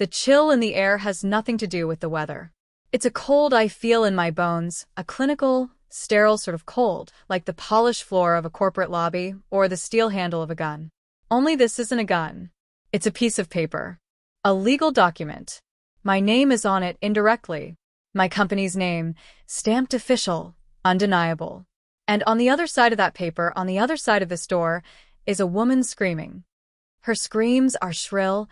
The chill in the air has nothing to do with the weather. It's a cold I feel in my bones, a clinical, sterile sort of cold, like the polished floor of a corporate lobby or the steel handle of a gun. Only this isn't a gun. It's a piece of paper. A legal document. My name is on it indirectly. My company's name, stamped official, undeniable. And on the other side of that paper, on the other side of this door, is a woman screaming. Her screams are shrill,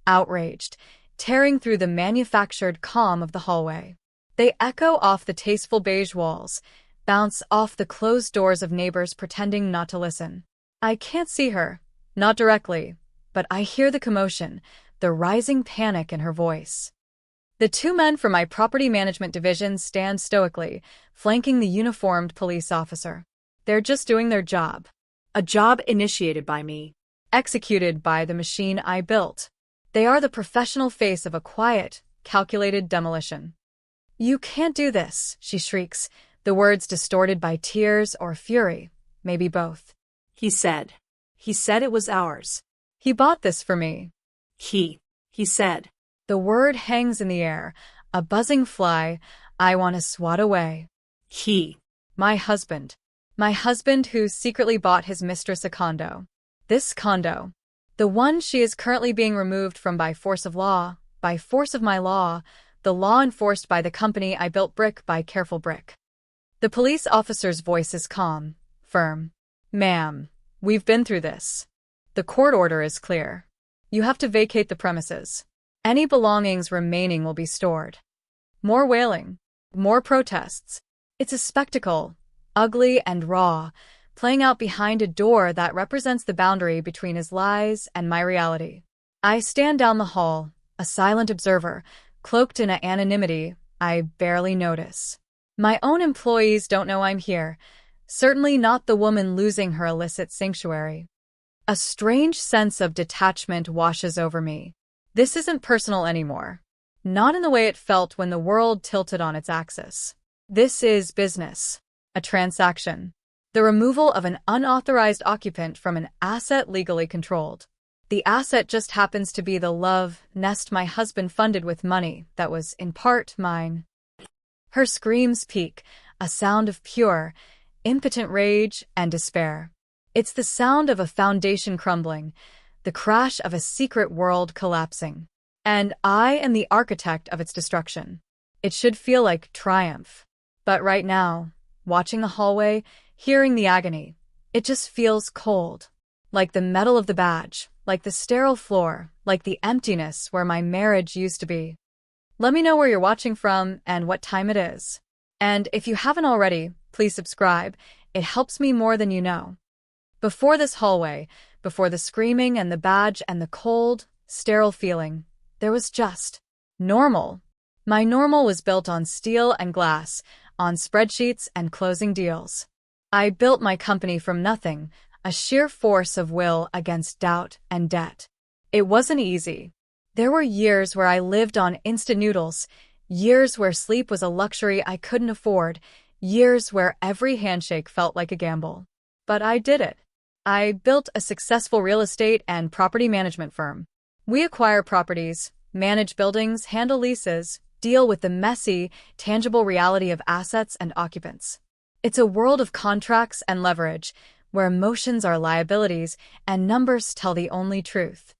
outraged, tearing through the manufactured calm of the hallway. They echo off the tasteful beige walls, bounce off the closed doors of neighbors pretending not to listen. I can't see her, not directly, but I hear the commotion, the rising panic in her voice. The two men from my property management division stand stoically, flanking the uniformed police officer. They're just doing their job. A job initiated by me. Executed by the machine I built. They are the professional face of a quiet, calculated demolition. "You can't do this," she shrieks, the words distorted by tears or fury, maybe both. He said it was ours. He bought this for me. He said. The word hangs in the air, a buzzing fly I want to swat away. My husband. My husband who secretly bought his mistress a condo. This condo. The one she is currently being removed from by force of law, by force of my law, the law enforced by the company I built brick by careful brick. The police officer's voice is calm, firm. "Ma'am, we've been through this. The court order is clear. You have to vacate the premises. Any belongings remaining will be stored." More wailing. More protests. It's a spectacle, ugly and raw, playing out behind a door that represents the boundary between his lies and my reality. I stand down the hall, a silent observer, cloaked in an anonymity I barely notice. My own employees don't know I'm here, certainly not the woman losing her illicit sanctuary. A strange sense of detachment washes over me. This isn't personal anymore. Not in the way it felt when the world tilted on its axis. This is business. A transaction. The removal of an unauthorized occupant from an asset legally controlled. The asset just happens to be the love nest my husband funded with money that was, in part, mine. Her screams peak, a sound of pure, impotent rage and despair. It's the sound of a foundation crumbling, the crash of a secret world collapsing. And I am the architect of its destruction. It should feel like triumph. But right now, watching the hallway, hearing the agony, it just feels cold. Like the metal of the badge, like the sterile floor, like the emptiness where my marriage used to be. Let me know where you're watching from and what time it is. And if you haven't already, please subscribe. It helps me more than you know. Before this hallway, before the screaming and the badge and the cold, sterile feeling, there was just normal. My normal was built on steel and glass, on spreadsheets and closing deals. I built my company from nothing, a sheer force of will against doubt and debt. It wasn't easy. There were years where I lived on instant noodles, years where sleep was a luxury I couldn't afford, years where every handshake felt like a gamble. But I did it. I built a successful real estate and property management firm. We acquire properties, manage buildings, handle leases, deal with the messy, tangible reality of assets and occupants. It's a world of contracts and leverage, where emotions are liabilities and numbers tell the only truth.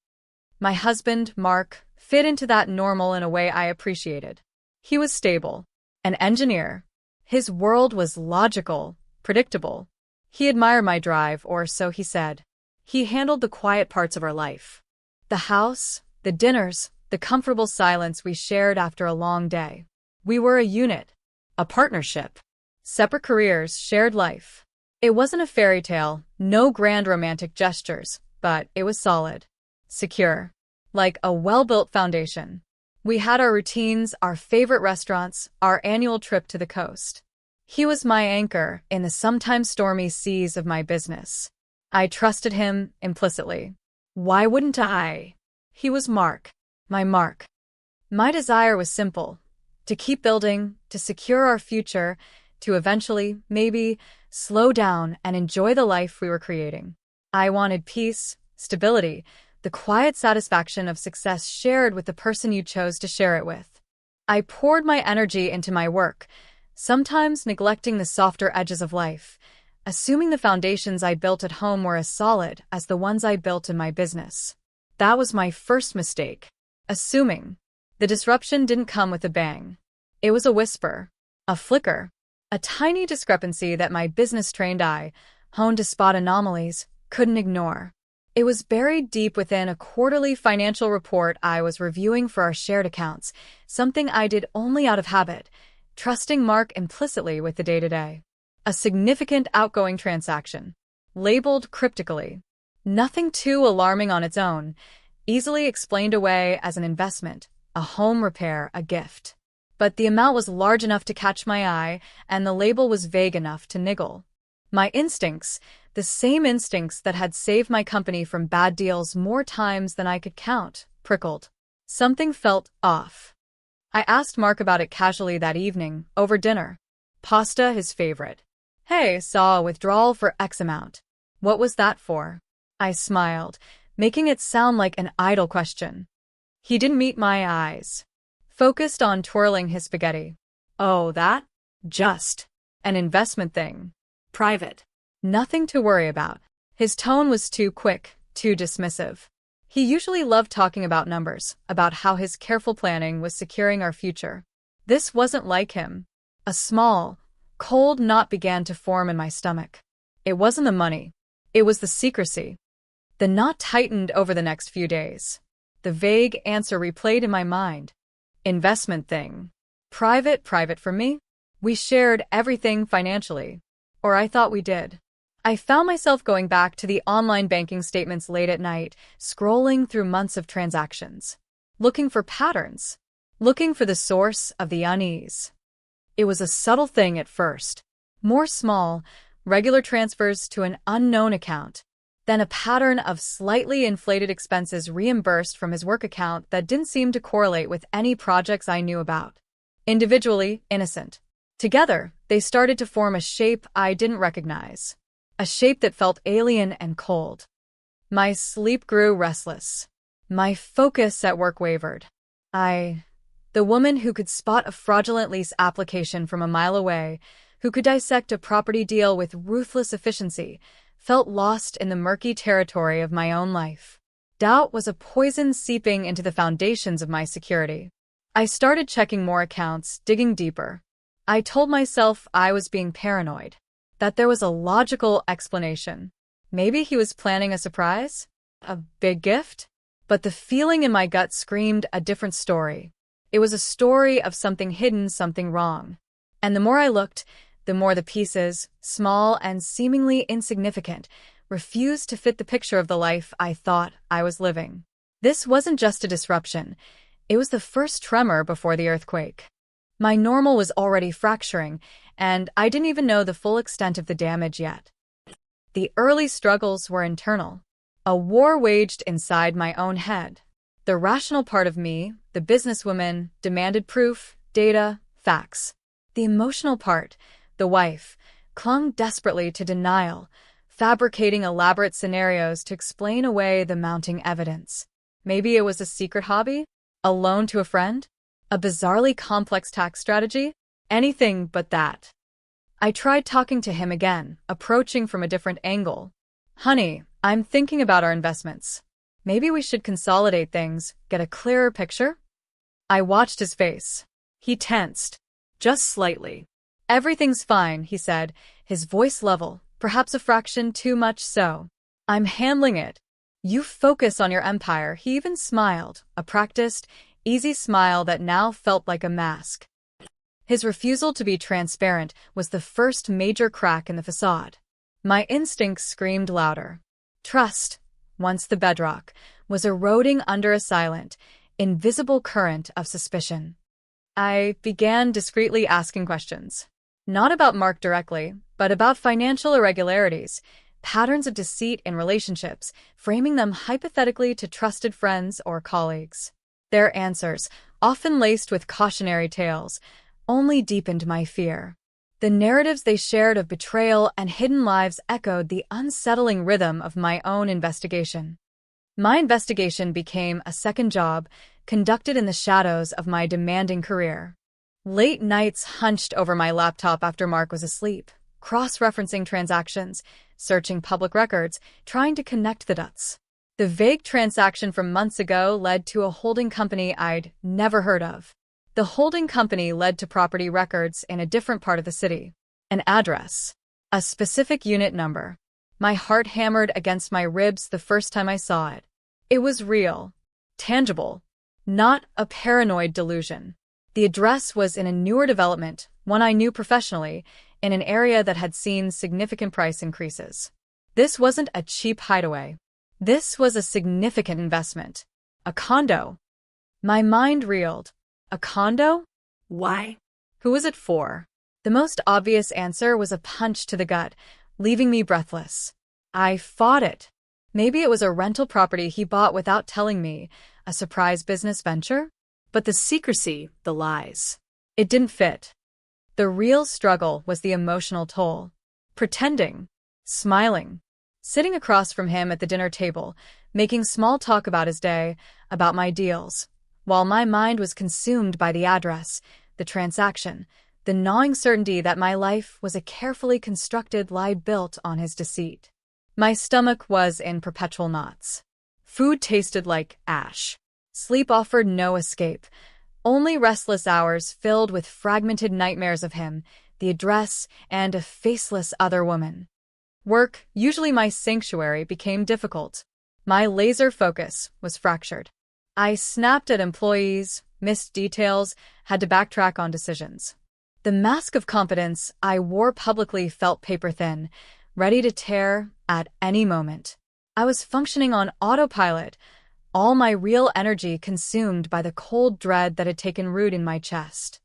My husband, Mark, fit into that normal in a way I appreciated. He was stable, an engineer. His world was logical, predictable. He admired my drive, or so he said. He handled the quiet parts of our life. The house, the dinners, the comfortable silence we shared after a long day. We were a unit, a partnership. Separate careers, shared life. It wasn't a fairy tale, no grand romantic gestures, but it was solid, secure, like a well-built foundation. We had our routines, our favorite restaurants, our annual trip to the coast. He was my anchor in the sometimes stormy seas of my business. I trusted him implicitly. Why wouldn't I? He was Mark, my Mark. My desire was simple, to keep building, to secure our future, to eventually, maybe, slow down and enjoy the life we were creating. I wanted peace, stability, the quiet satisfaction of success shared with the person you chose to share it with. I poured my energy into my work, sometimes neglecting the softer edges of life, assuming the foundations I built at home were as solid as the ones I built in my business. That was my first mistake. Assuming. The disruption didn't come with a bang. It was a whisper, a flicker, a tiny discrepancy that my business-trained eye, honed to spot anomalies, couldn't ignore. It was buried deep within a quarterly financial report I was reviewing for our shared accounts, something I did only out of habit, trusting Mark implicitly with the day-to-day. A significant outgoing transaction, labeled cryptically. Nothing too alarming on its own, easily explained away as an investment, a home repair, a gift. But the amount was large enough to catch my eye, and the label was vague enough to niggle. My instincts, the same instincts that had saved my company from bad deals more times than I could count, prickled. Something felt off. I asked Mark about it casually that evening, over dinner. Pasta, his favorite. Hey, saw a withdrawal for X amount. What was that for? I smiled, making it sound like an idle question. He didn't meet my eyes. Focused on twirling his spaghetti. Oh, that? Just an investment thing. Private. Nothing to worry about. His tone was too quick, too dismissive. He usually loved talking about numbers, about how his careful planning was securing our future. This wasn't like him. A small, cold knot began to form in my stomach. It wasn't the money. It was the secrecy. The knot tightened over the next few days. The vague answer replayed in my mind. Investment thing. Private for me? We shared everything financially. Or I thought we did. I found myself going back to the online banking statements late at night, scrolling through months of transactions. Looking for patterns. Looking for the source of the unease. It was a subtle thing at first. More small, regular transfers to an unknown account. Then a pattern of slightly inflated expenses reimbursed from his work account that didn't seem to correlate with any projects I knew about. Individually, innocent. Together, they started to form a shape I didn't recognize. A shape that felt alien and cold. My sleep grew restless. My focus at work wavered. The woman who could spot a fraudulent lease application from a mile away, who could dissect a property deal with ruthless efficiency, felt lost in the murky territory of my own life. Doubt was a poison seeping into the foundations of my security. I started checking more accounts, digging deeper. I told myself I was being paranoid, that there was a logical explanation. Maybe he was planning a surprise? A big gift? But the feeling in my gut screamed a different story. It was a story of something hidden, something wrong. And the more I looked, the more the pieces, small and seemingly insignificant, refused to fit the picture of the life I thought I was living. This wasn't just a disruption. It was the first tremor before the earthquake. My normal was already fracturing, and I didn't even know the full extent of the damage yet. The early struggles were internal. A war waged inside my own head. The rational part of me, the businesswoman, demanded proof, data, facts. The emotional part, the wife, clung desperately to denial, fabricating elaborate scenarios to explain away the mounting evidence. Maybe it was a secret hobby? A loan to a friend? A bizarrely complex tax strategy? Anything but that. I tried talking to him again, approaching from a different angle. Honey, I'm thinking about our investments. Maybe we should consolidate things, get a clearer picture? I watched his face. He tensed. Just slightly. Everything's fine, he said, his voice level, perhaps a fraction too much so. I'm handling it. You focus on your empire. He even smiled, a practiced, easy smile that now felt like a mask. His refusal to be transparent was the first major crack in the facade. My instincts screamed louder. Trust, once the bedrock, was eroding under a silent, invisible current of suspicion. I began discreetly asking questions. Not about Mark directly, but about financial irregularities, patterns of deceit in relationships, framing them hypothetically to trusted friends or colleagues. Their answers, often laced with cautionary tales, only deepened my fear. The narratives they shared of betrayal and hidden lives echoed the unsettling rhythm of my own investigation. My investigation became a second job, conducted in the shadows of my demanding career. Late nights hunched over my laptop after Mark was asleep, cross-referencing transactions, searching public records, trying to connect the dots. The vague transaction from months ago led to a holding company I'd never heard of. The holding company led to property records in a different part of the city. An address. A specific unit number. My heart hammered against my ribs the first time I saw it. It was real. Tangible. Not a paranoid delusion. The address was in a newer development, one I knew professionally, in an area that had seen significant price increases. This wasn't a cheap hideaway. This was a significant investment. A condo. My mind reeled. A condo? Why? Who was it for? The most obvious answer was a punch to the gut, leaving me breathless. I fought it. Maybe it was a rental property he bought without telling me, a surprise business venture? But the secrecy, the lies. It didn't fit. The real struggle was the emotional toll. Pretending. Smiling. Sitting across from him at the dinner table, making small talk about his day, about my deals, while my mind was consumed by the address, the transaction, the gnawing certainty that my life was a carefully constructed lie built on his deceit. My stomach was in perpetual knots. Food tasted like ash. Sleep offered no escape, only restless hours filled with fragmented nightmares of him, the address, and a faceless other woman. Work, usually my sanctuary, became difficult. My laser focus was fractured. I snapped at employees, missed details, had to backtrack on decisions. The mask of competence I wore publicly felt paper-thin, ready to tear at any moment. I was functioning on autopilot, all my real energy consumed by the cold dread that had taken root in my chest.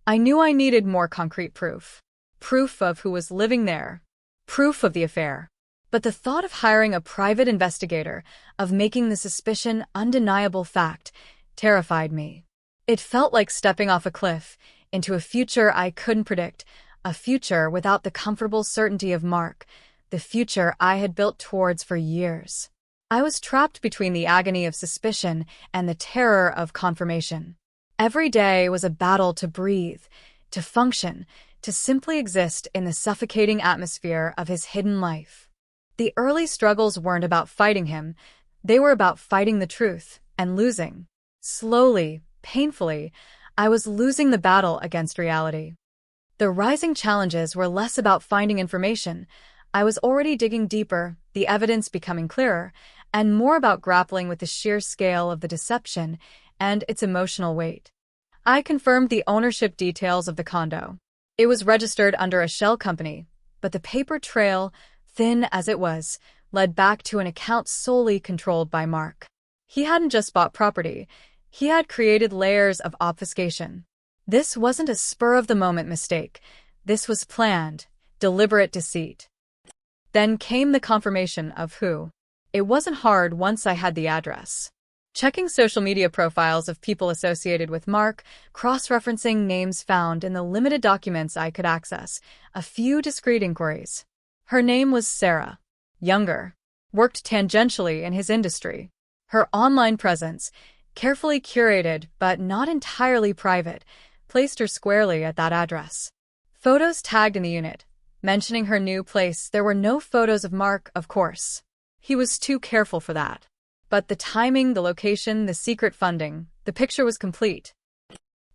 I knew I needed more concrete proof. Proof of who was living there. Proof of the affair. But the thought of hiring a private investigator, of making the suspicion undeniable fact, terrified me. It felt like stepping off a cliff, into a future I couldn't predict, a future without the comfortable certainty of Mark, the future I had built towards for years. I was trapped between the agony of suspicion and the terror of confirmation. Every day was a battle to breathe, to function, to simply exist in the suffocating atmosphere of his hidden life. The early struggles weren't about fighting him, they were about fighting the truth and losing. Slowly, painfully, I was losing the battle against reality. The rising challenges were less about finding information. I was already digging deeper, the evidence becoming clearer, and more about grappling with the sheer scale of the deception and its emotional weight. I confirmed the ownership details of the condo. It was registered under a shell company, but the paper trail, thin as it was, led back to an account solely controlled by Mark. He hadn't just bought property, he had created layers of obfuscation. This wasn't a spur-of-the-moment mistake. This was planned, deliberate deceit. Then came the confirmation of who. It wasn't hard once I had the address. Checking social media profiles of people associated with Mark, cross-referencing names found in the limited documents I could access, a few discreet inquiries. Her name was Sarah. Younger. Worked tangentially in his industry. Her online presence, carefully curated but not entirely private, placed her squarely at that address. Photos tagged in the unit. Mentioning her new place, there were no photos of Mark, of course. He was too careful for that. But the timing, the location, the secret funding, the picture was complete.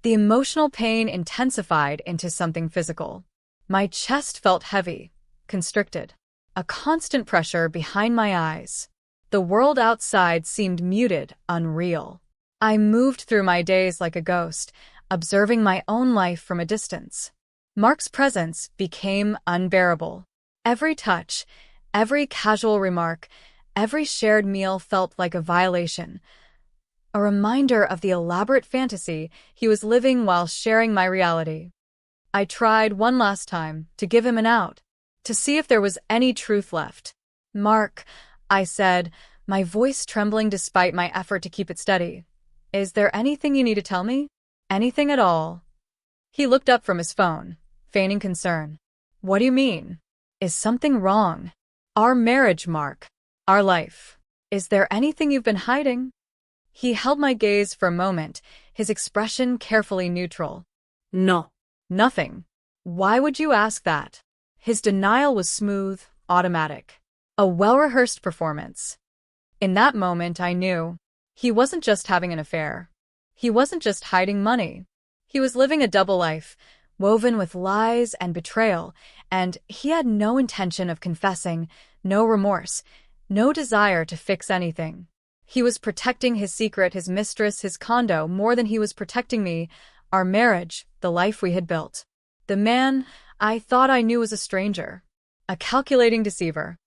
The emotional pain intensified into something physical. My chest felt heavy, constricted. A constant pressure behind my eyes. The world outside seemed muted, unreal. I moved through my days like a ghost, observing my own life from a distance. Mark's presence became unbearable. Every touch, every casual remark, every shared meal felt like a violation. A reminder of the elaborate fantasy he was living while sharing my reality. I tried one last time to give him an out, to see if there was any truth left. "Mark," I said, my voice trembling despite my effort to keep it steady. "Is there anything you need to tell me? Anything at all?" He looked up from his phone, feigning concern. "What do you mean? Is something wrong?" "Our marriage, Mark. Our life. Is there anything you've been hiding? He held my gaze for a moment, his expression carefully neutral. No. Nothing. Why would you ask that? His denial was smooth, automatic. A well-rehearsed performance. In that moment, I knew. He wasn't just having an affair. He wasn't just hiding money. He was living a double life, woven with lies and betrayal, and he had no intention of confessing, no remorse, no desire to fix anything. He was protecting his secret, his mistress, his condo, more than he was protecting me, our marriage, the life we had built. The man I thought I knew was a stranger, a calculating deceiver.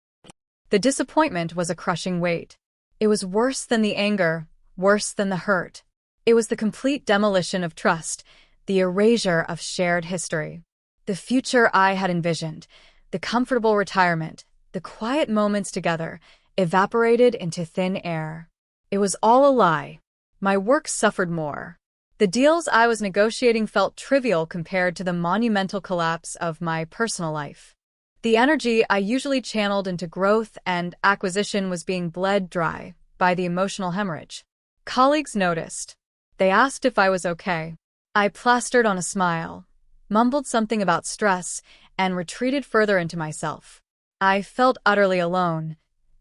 The disappointment was a crushing weight. It was worse than the anger, worse than the hurt. It was the complete demolition of trust, the erasure of shared history. The future I had envisioned, the comfortable retirement, the quiet moments together, evaporated into thin air. It was all a lie. My work suffered more. The deals I was negotiating felt trivial compared to the monumental collapse of my personal life. The energy I usually channeled into growth and acquisition was being bled dry by the emotional hemorrhage. Colleagues noticed. They asked if I was okay. I plastered on a smile, mumbled something about stress, and retreated further into myself. I felt utterly alone,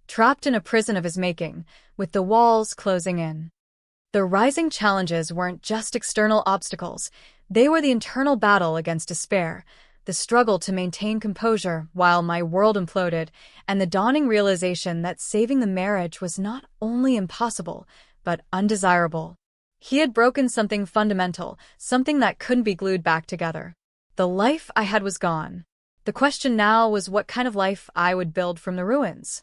trapped in a prison of his making, with the walls closing in. The rising challenges weren't just external obstacles, they were the internal battle against despair, the struggle to maintain composure while my world imploded, and the dawning realization that saving the marriage was not only impossible, but undesirable. He had broken something fundamental, something that couldn't be glued back together. The life I had was gone. The question now was what kind of life I would build from the ruins.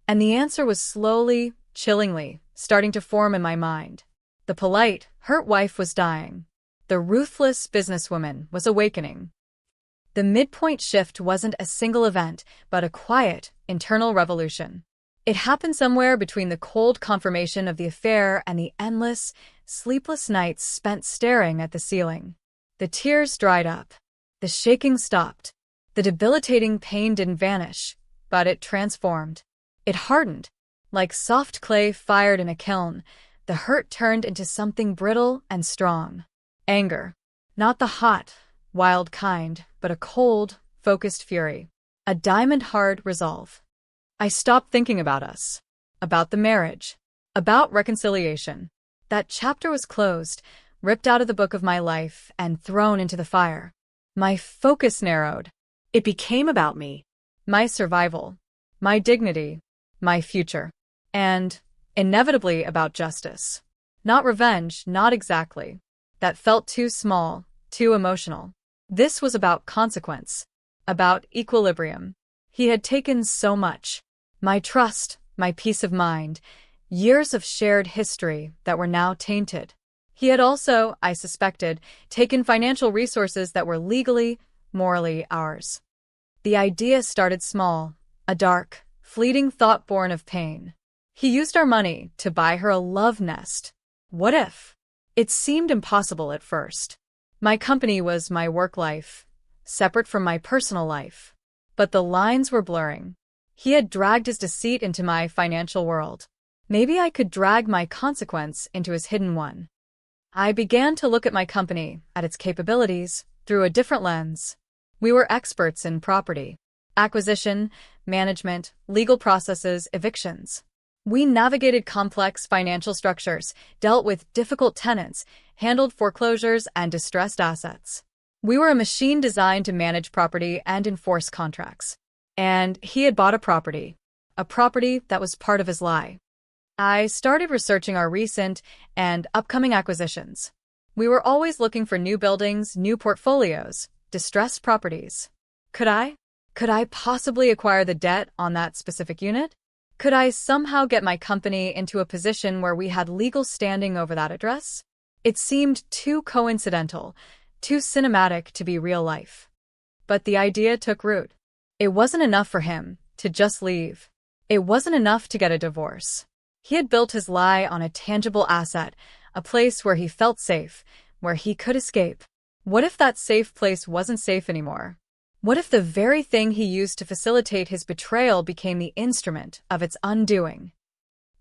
And the answer was slowly, chillingly, starting to form in my mind. The polite, hurt wife was dying. The ruthless businesswoman was awakening. The midpoint shift wasn't a single event, but a quiet, internal revolution. It happened somewhere between the cold confirmation of the affair and the endless, sleepless nights spent staring at the ceiling. The tears dried up. The shaking stopped. The debilitating pain didn't vanish, but it transformed. It hardened. Like soft clay fired in a kiln, the hurt turned into something brittle and strong. Anger. Not the hot, wild kind, but a cold, focused fury. A diamond-hard resolve. I stopped thinking about us, about the marriage, about reconciliation. That chapter was closed, ripped out of the book of my life, and thrown into the fire. My focus narrowed. It became about me. My survival, my dignity, my future. And, inevitably, about justice. Not revenge, not exactly. That felt too small, too emotional. This was about consequence, about equilibrium. He had taken so much. My trust, my peace of mind, years of shared history that were now tainted. He had also, I suspected, taken financial resources that were legally, morally ours. The idea started small, a dark, fleeting thought born of pain. He used our money to buy her a love nest. What if? It seemed impossible at first. My company was my work life, separate from my personal life. But the lines were blurring. He had dragged his deceit into my financial world. Maybe I could drag my consequence into his hidden one. I began to look at my company, at its capabilities, through a different lens. We were experts in property, acquisition, management, legal processes, evictions. We navigated complex financial structures, dealt with difficult tenants, handled foreclosures and distressed assets. We were a machine designed to manage property and enforce contracts. And he had bought a property that was part of his lie. I started researching our recent and upcoming acquisitions. We were always looking for new buildings, new portfolios, distressed properties. Could I possibly acquire the debt on that specific unit? Could I somehow get my company into a position where we had legal standing over that address? It seemed too coincidental, too cinematic to be real life. But the idea took root. It wasn't enough for him to just leave. It wasn't enough to get a divorce. He had built his lie on a tangible asset, a place where he felt safe, where he could escape. What if that safe place wasn't safe anymore? What if the very thing he used to facilitate his betrayal became the instrument of its undoing?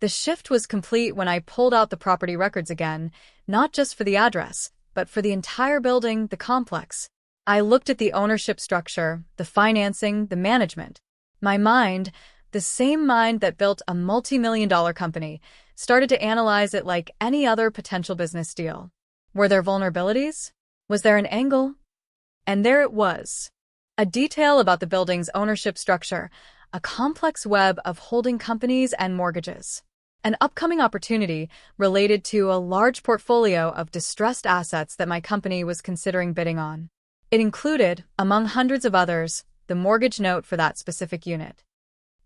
The shift was complete when I pulled out the property records again, not just for the address, but for the entire building, the complex. I looked at the ownership structure, the financing, the management. My mind, the same mind that built a multi-million-dollar company, started to analyze it like any other potential business deal. Were there vulnerabilities? Was there an angle? And there it was. A detail about the building's ownership structure, a complex web of holding companies and mortgages. An upcoming opportunity related to a large portfolio of distressed assets that my company was considering bidding on. It included, among hundreds of others, the mortgage note for that specific unit.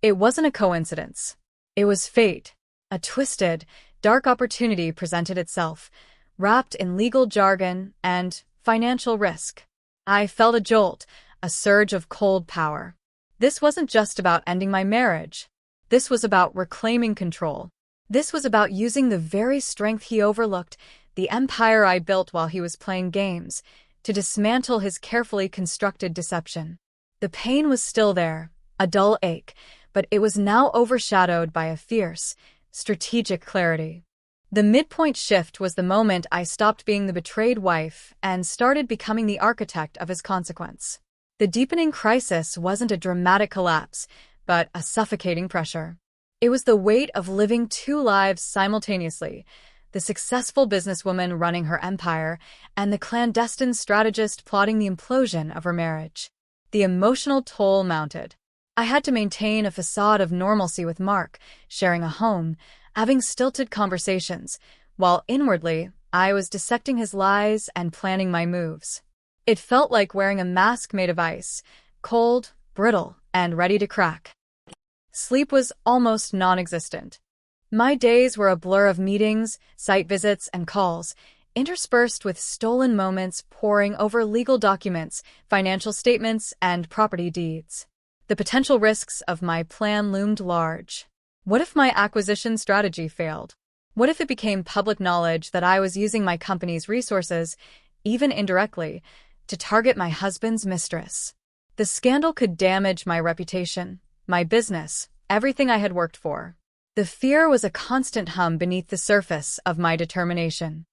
It wasn't a coincidence. It was fate. A twisted, dark opportunity presented itself, wrapped in legal jargon and financial risk. I felt a jolt, a surge of cold power. This wasn't just about ending my marriage. This was about reclaiming control. This was about using the very strength he overlooked, the empire I built while he was playing games, to dismantle his carefully constructed deception. The pain was still there, a dull ache, but it was now overshadowed by a fierce, strategic clarity. The midpoint shift was the moment I stopped being the betrayed wife and started becoming the architect of his consequence. The deepening crisis wasn't a dramatic collapse, but a suffocating pressure. It was the weight of living two lives simultaneously, the successful businesswoman running her empire and the clandestine strategist plotting the implosion of her marriage. The emotional toll mounted. I had to maintain a facade of normalcy with Mark, sharing a home, having stilted conversations, while inwardly I was dissecting his lies and planning my moves. It felt like wearing a mask made of ice, cold, brittle, and ready to crack. Sleep was almost non-existent. My days were a blur of meetings, site visits, and calls, interspersed with stolen moments poring over legal documents, financial statements, and property deeds. The potential risks of my plan loomed large. What if my acquisition strategy failed? What if it became public knowledge that I was using my company's resources, even indirectly, to target my husband's mistress? The scandal could damage my reputation, my business, everything I had worked for. The fear was a constant hum beneath the surface of my determination.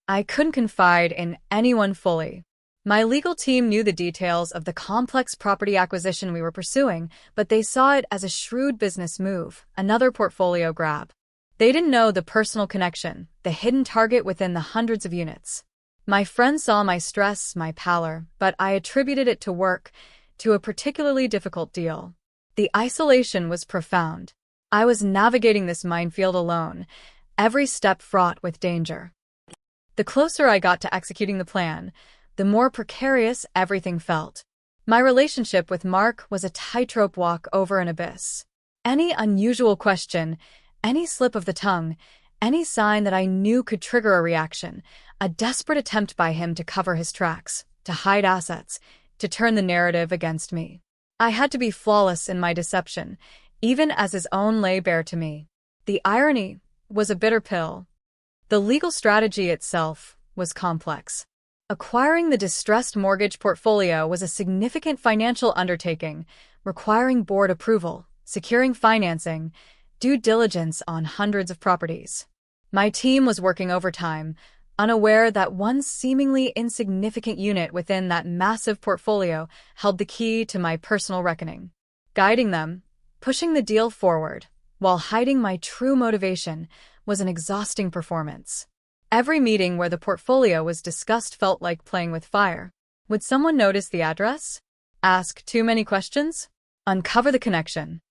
I couldn't confide in anyone fully. My legal team knew the details of the complex property acquisition we were pursuing, but they saw it as a shrewd business move, another portfolio grab. They didn't know the personal connection, the hidden target within the hundreds of units. My friends saw my stress, my pallor, but I attributed it to work, to a particularly difficult deal. The isolation was profound. I was navigating this minefield alone, every step fraught with danger. The closer I got to executing the plan, the more precarious everything felt. My relationship with Mark was a tightrope walk over an abyss. Any unusual question, any slip of the tongue, any sign that I knew could trigger a reaction, a desperate attempt by him to cover his tracks, to hide assets, to turn the narrative against me. I had to be flawless in my deception, even as his own lay bare to me. The irony was a bitter pill. The legal strategy itself was complex. Acquiring the distressed mortgage portfolio was a significant financial undertaking, requiring board approval, securing financing, due diligence on hundreds of properties. My team was working overtime, unaware that one seemingly insignificant unit within that massive portfolio held the key to my personal reckoning. Guiding them, pushing the deal forward, while hiding my true motivation, was an exhausting performance. Every meeting where the portfolio was discussed felt like playing with fire. Would someone notice the address? Ask too many questions? Uncover the connection.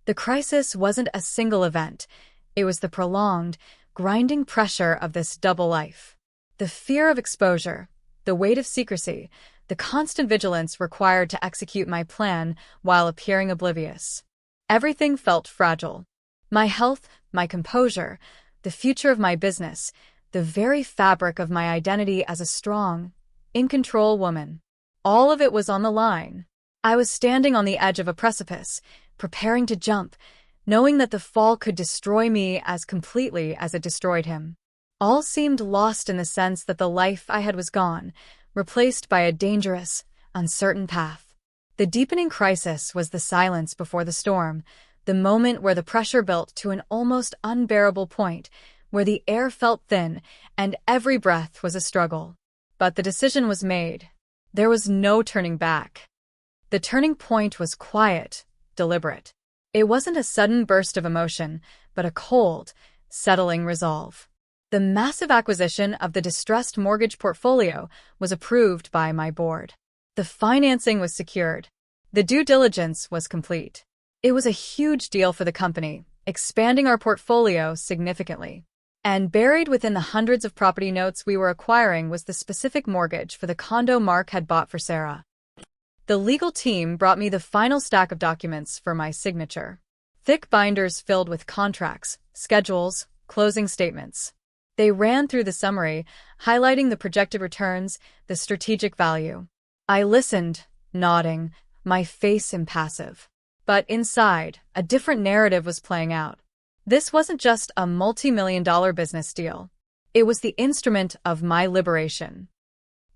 The crisis wasn't a single event. It was the prolonged, grinding pressure of this double life. The fear of exposure, the weight of secrecy, the constant vigilance required to execute my plan while appearing oblivious. Everything felt fragile. My health, my composure, the future of my business, the very fabric of my identity as a strong, in-control woman. All of it was on the line. I was standing on the edge of a precipice, preparing to jump, knowing that the fall could destroy me as completely as it destroyed him. All seemed lost in the sense that the life I had was gone, replaced by a dangerous, uncertain path. The deepening crisis was the silence before the storm, The moment where the pressure built to an almost unbearable point, where the air felt thin and every breath was a struggle. But the decision was made. There was no turning back. The turning point was quiet, deliberate. It wasn't a sudden burst of emotion, but a cold, settling resolve. The massive acquisition of the distressed mortgage portfolio was approved by my board. The financing was secured. The due diligence was complete. It was a huge deal for the company, expanding our portfolio significantly. And buried within the hundreds of property notes we were acquiring was the specific mortgage for the condo Mark had bought for Sarah. The legal team brought me the final stack of documents for my signature. Thick binders filled with contracts, schedules, closing statements. They ran through the summary, highlighting the projected returns, the strategic value. I listened, nodding, my face impassive. But inside, a different narrative was playing out. This wasn't just a multi-million-dollar business deal. It was the instrument of my liberation.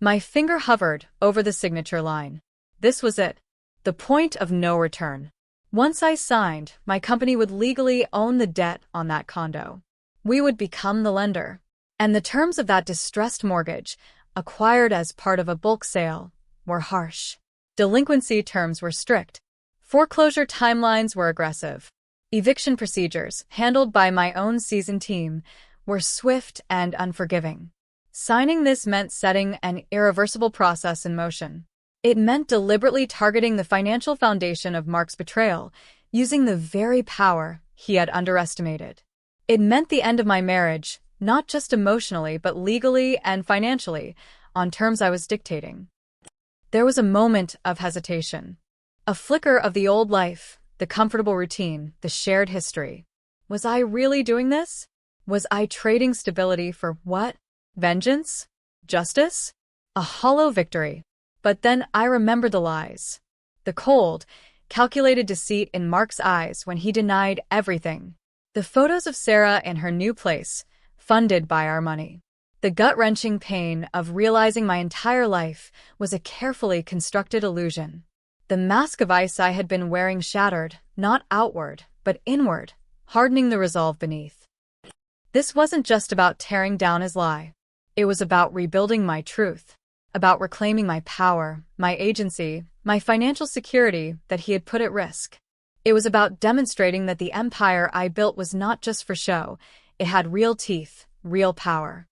My finger hovered over the signature line. This was it. The point of no return. Once I signed, my company would legally own the debt on that condo. We would become the lender. And the terms of that distressed mortgage, acquired as part of a bulk sale, were harsh. Delinquency terms were strict. Foreclosure timelines were aggressive. Eviction procedures, handled by my own seasoned team, were swift and unforgiving. Signing this meant setting an irreversible process in motion. It meant deliberately targeting the financial foundation of Mark's betrayal, using the very power he had underestimated. It meant the end of my marriage, not just emotionally but legally and financially, on terms I was dictating. There was a moment of hesitation. A flicker of the old life, the comfortable routine, the shared history. Was I really doing this? Was I trading stability for what? Vengeance? Justice? A hollow victory. But then I remembered the lies. The cold, calculated deceit in Mark's eyes when he denied everything. The photos of Sarah in her new place, funded by our money. The gut-wrenching pain of realizing my entire life was a carefully constructed illusion. The mask of ice I had been wearing shattered, not outward, but inward, hardening the resolve beneath. This wasn't just about tearing down his lie. It was about rebuilding my truth, about reclaiming my power, my agency, my financial security that he had put at risk. It was about demonstrating that the empire I built was not just for show. It had real teeth, real power.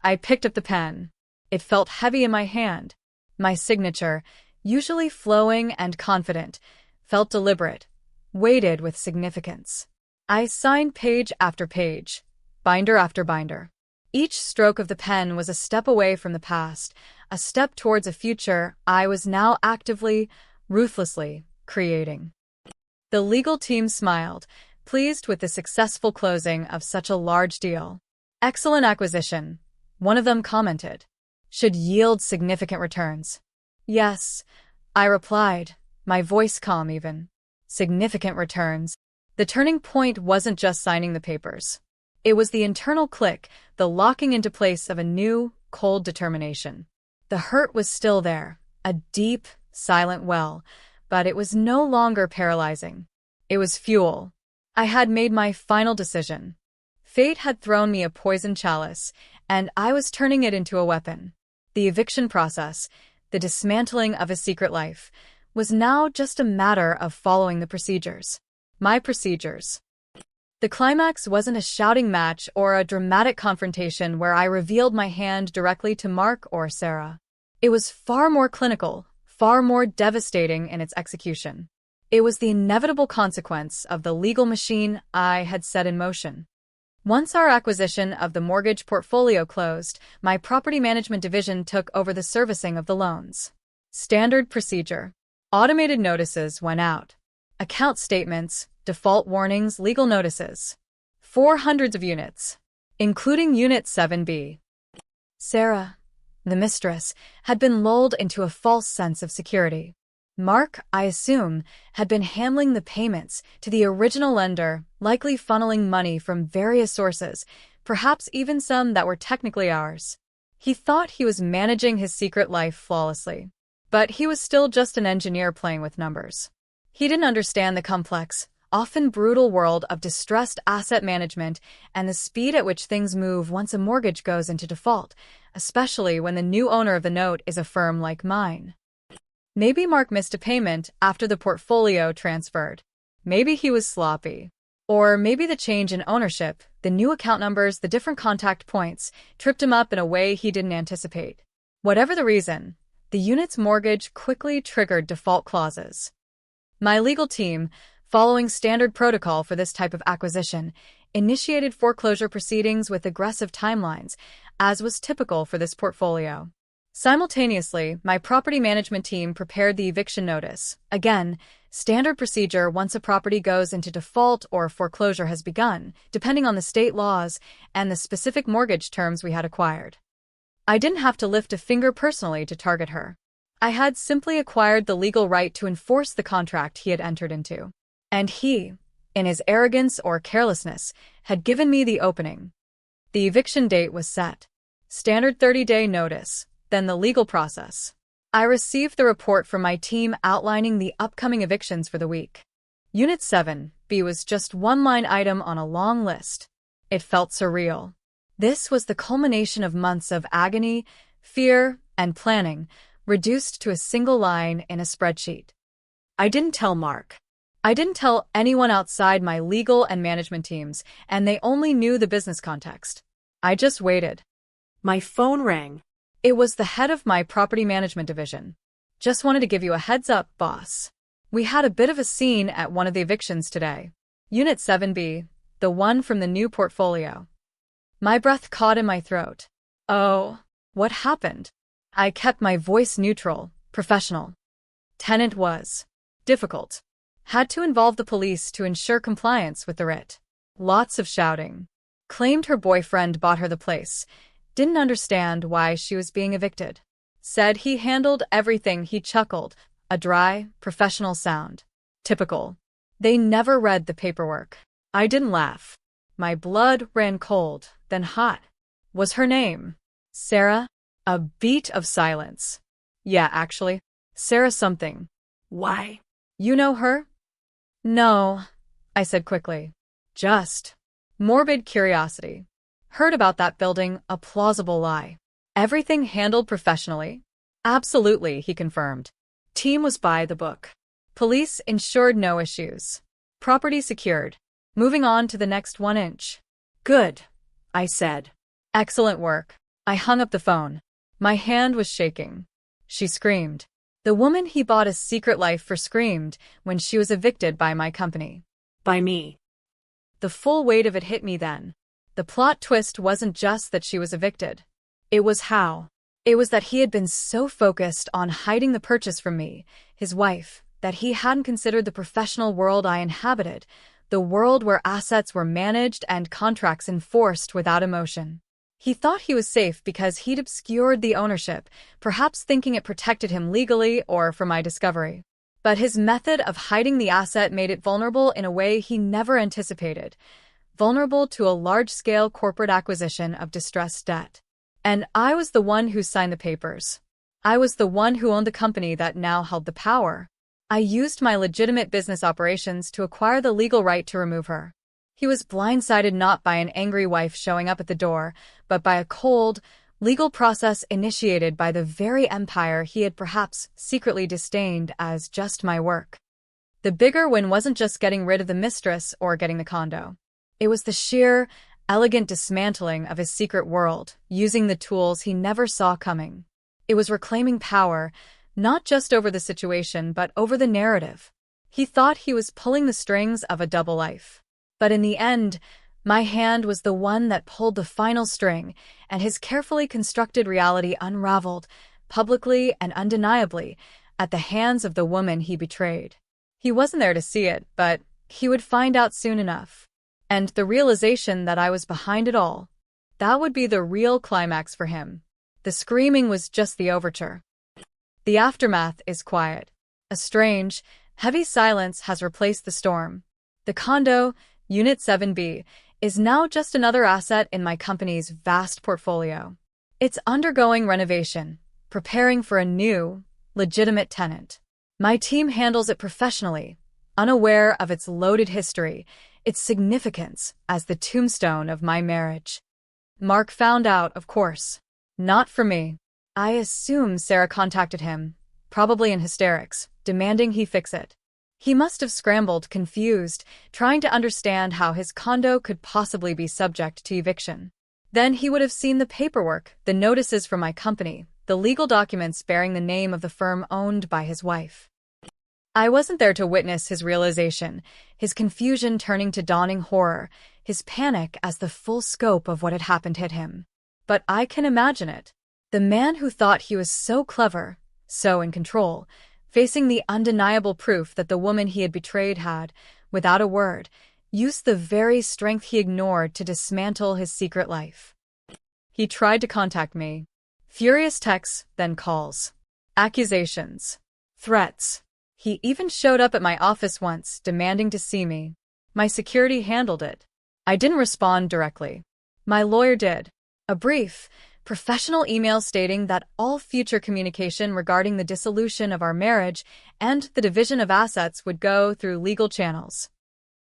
I picked up the pen. It felt heavy in my hand. My signature, usually flowing and confident, felt deliberate, weighted with significance. I signed page after page, binder after binder. Each stroke of the pen was a step away from the past, a step towards a future I was now actively, ruthlessly creating. The legal team smiled, pleased with the successful closing of such a large deal. Excellent acquisition, one of them commented. Should yield significant returns. Yes, I replied, my voice calm even. Significant returns. The turning point wasn't just signing the papers. It was the internal click, the locking into place of a new, cold determination. The hurt was still there, a deep, silent well, but it was no longer paralyzing. It was fuel. I had made my final decision. Fate had thrown me a poison chalice, and I was turning it into a weapon. The eviction process, the dismantling of a secret life, was now just a matter of following the procedures. My procedures. The climax wasn't a shouting match or a dramatic confrontation where I revealed my hand directly to Mark or Sarah. It was far more clinical, far more devastating in its execution. It was the inevitable consequence of the legal machine I had set in motion. Once our acquisition of the mortgage portfolio closed, my property management division took over the servicing of the loans. Standard procedure. Automated notices went out. Account statements, default warnings, legal notices. 400s of units, including Unit 7B. Sarah, the mistress, had been lulled into a false sense of security. Mark, I assume, had been handling the payments to the original lender, likely funneling money from various sources, perhaps even some that were technically ours. He thought he was managing his secret life flawlessly. But he was still just an engineer playing with numbers. He didn't understand the complex, often brutal world of distressed asset management and the speed at which things move once a mortgage goes into default, especially when the new owner of the note is a firm like mine. Maybe Mark missed a payment after the portfolio transferred. Maybe he was sloppy. Or maybe the change in ownership, the new account numbers, the different contact points, tripped him up in a way he didn't anticipate. Whatever the reason, the unit's mortgage quickly triggered default clauses. My legal team, following standard protocol for this type of acquisition, initiated foreclosure proceedings with aggressive timelines, as was typical for this portfolio. Simultaneously, my property management team prepared the eviction notice. Again, standard procedure once a property goes into default or foreclosure has begun, depending on the state laws and the specific mortgage terms we had acquired. I didn't have to lift a finger personally to target her. I had simply acquired the legal right to enforce the contract he had entered into. And he, in his arrogance or carelessness, had given me the opening. The eviction date was set. Standard 30-day notice, then the legal process. I received the report from my team outlining the upcoming evictions for the week. Unit 7B was just one line item on a long list. It felt surreal. This was the culmination of months of agony, fear, and planning, reduced to a single line in a spreadsheet. I didn't tell Mark. I didn't tell anyone outside my legal and management teams, and they only knew the business context. I just waited. My phone rang. It was the head of my property management division. Just wanted to give you a heads up, boss. We had a bit of a scene at one of the evictions today. Unit 7B, the one from the new portfolio. My breath caught in my throat. Oh, what happened? I kept my voice neutral, professional. Tenant was difficult. Had to involve the police to ensure compliance with the writ. Lots of shouting. Claimed her boyfriend bought her the place. Didn't understand why she was being evicted. Said he handled everything. He chuckled, a dry, professional sound. Typical. They never read the paperwork. I didn't laugh. My blood ran cold, then hot. Was her name Sarah? A beat of silence. Yeah, actually. Sarah something. Why? You know her? No, I said quickly. Just morbid curiosity. Heard about that building, a plausible lie. Everything handled professionally? Absolutely, he confirmed. Team was by the book. Police ensured no issues. Property secured. Moving on to the next 1 inch. Good, I said. Excellent work. I hung up the phone. My hand was shaking. She screamed. The woman he bought a secret life for screamed when she was evicted by my company. By me. The full weight of it hit me then. The plot twist wasn't just that she was evicted. It was how. It was that he had been so focused on hiding the purchase from me, his wife, that he hadn't considered the professional world I inhabited, the world where assets were managed and contracts enforced without emotion. He thought he was safe because he'd obscured the ownership, perhaps thinking it protected him legally or from my discovery. But his method of hiding the asset made it vulnerable in a way he never anticipated. Vulnerable to a large-scale corporate acquisition of distressed debt. And I was the one who signed the papers. I was the one who owned the company that now held the power. I used my legitimate business operations to acquire the legal right to remove her. He was blindsided not by an angry wife showing up at the door, but by a cold, legal process initiated by the very empire he had perhaps secretly disdained as just my work. The bigger win wasn't just getting rid of the mistress or getting the condo. It was the sheer, elegant dismantling of his secret world, using the tools he never saw coming. It was reclaiming power, not just over the situation but over the narrative. He thought he was pulling the strings of a double life. But in the end, my hand was the one that pulled the final string, and his carefully constructed reality unraveled, publicly and undeniably, at the hands of the woman he betrayed. He wasn't there to see it, but he would find out soon enough. And the realization that I was behind it all, that would be the real climax for him. The screaming was just the overture. The aftermath is quiet. A strange, heavy silence has replaced the storm. The condo, Unit 7B, is now just another asset in my company's vast portfolio. It's undergoing renovation, preparing for a new, legitimate tenant. My team handles it professionally, unaware of its loaded history, its significance as the tombstone of my marriage. Mark found out, of course. Not for me. I assume Sarah contacted him, probably in hysterics, demanding he fix it. He must have scrambled, confused, trying to understand how his condo could possibly be subject to eviction. Then he would have seen the paperwork, the notices from my company, the legal documents bearing the name of the firm owned by his wife. I wasn't there to witness his realization, his confusion turning to dawning horror, his panic as the full scope of what had happened hit him. But I can imagine it. The man who thought he was so clever, so in control, facing the undeniable proof that the woman he had betrayed had, without a word, used the very strength he ignored to dismantle his secret life. He tried to contact me. Furious texts, then calls. Accusations. Threats. He even showed up at my office once, demanding to see me. My security handled it. I didn't respond directly. My lawyer did. A brief, professional email stating that all future communication regarding the dissolution of our marriage and the division of assets would go through legal channels.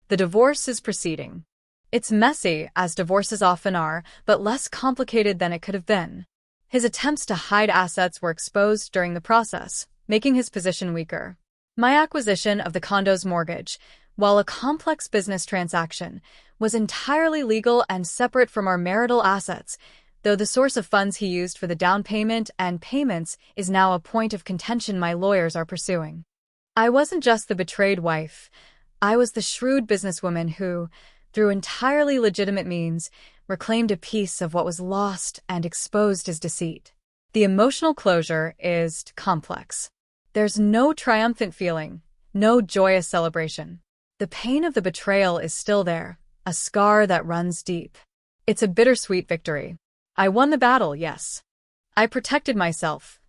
The divorce is proceeding. It's messy, as divorces often are, but less complicated than it could have been. His attempts to hide assets were exposed during the process, making his position weaker. My acquisition of the condo's mortgage, while a complex business transaction, was entirely legal and separate from our marital assets, though the source of funds he used for the down payment and payments is now a point of contention my lawyers are pursuing. I wasn't just the betrayed wife. I was the shrewd businesswoman who, through entirely legitimate means, reclaimed a piece of what was lost and exposed his deceit. The emotional closure is complex. There's no triumphant feeling, no joyous celebration. The pain of the betrayal is still there, a scar that runs deep. It's a bittersweet victory. I won the battle, yes. I protected myself.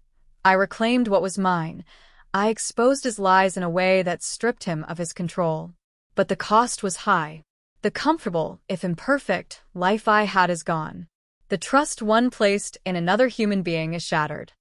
I reclaimed what was mine. I exposed his lies in a way that stripped him of his control. But the cost was high. The comfortable, if imperfect, life I had is gone. The trust one placed in another human being is shattered.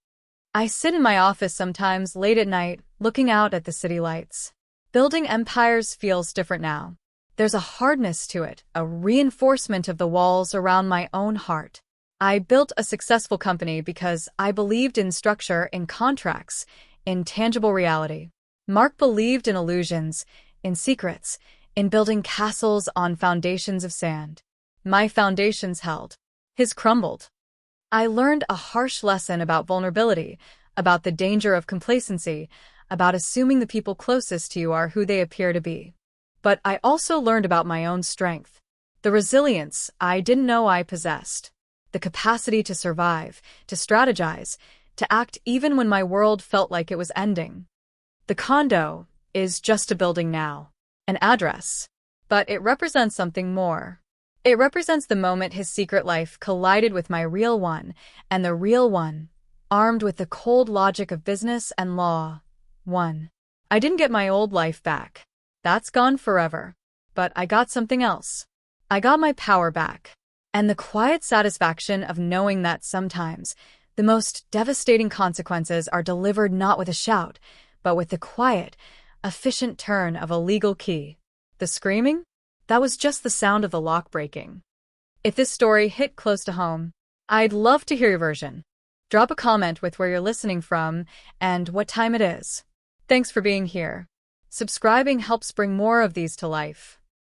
I sit in my office sometimes late at night, looking out at the city lights. Building empires feels different now. There's a hardness to it, a reinforcement of the walls around my own heart. I built a successful company because I believed in structure, in contracts, in tangible reality. Mark believed in illusions, in secrets, in building castles on foundations of sand. My foundations held. His crumbled. I learned a harsh lesson about vulnerability, about the danger of complacency, about assuming the people closest to you are who they appear to be. But I also learned about my own strength, the resilience I didn't know I possessed, the capacity to survive, to strategize, to act even when my world felt like it was ending. The condo is just a building now, an address, but it represents something more. It represents the moment his secret life collided with my real one, and the real one, armed with the cold logic of business and law, won. I didn't get my old life back. That's gone forever. But I got something else. I got my power back. And the quiet satisfaction of knowing that sometimes the most devastating consequences are delivered not with a shout, but with the quiet, efficient turn of a legal key. The screaming? That was just the sound of the lock breaking. If this story hit close to home, I'd love to hear your version. Drop a comment with where you're listening from and what time it is. Thanks for being here. Subscribing helps bring more of these to life.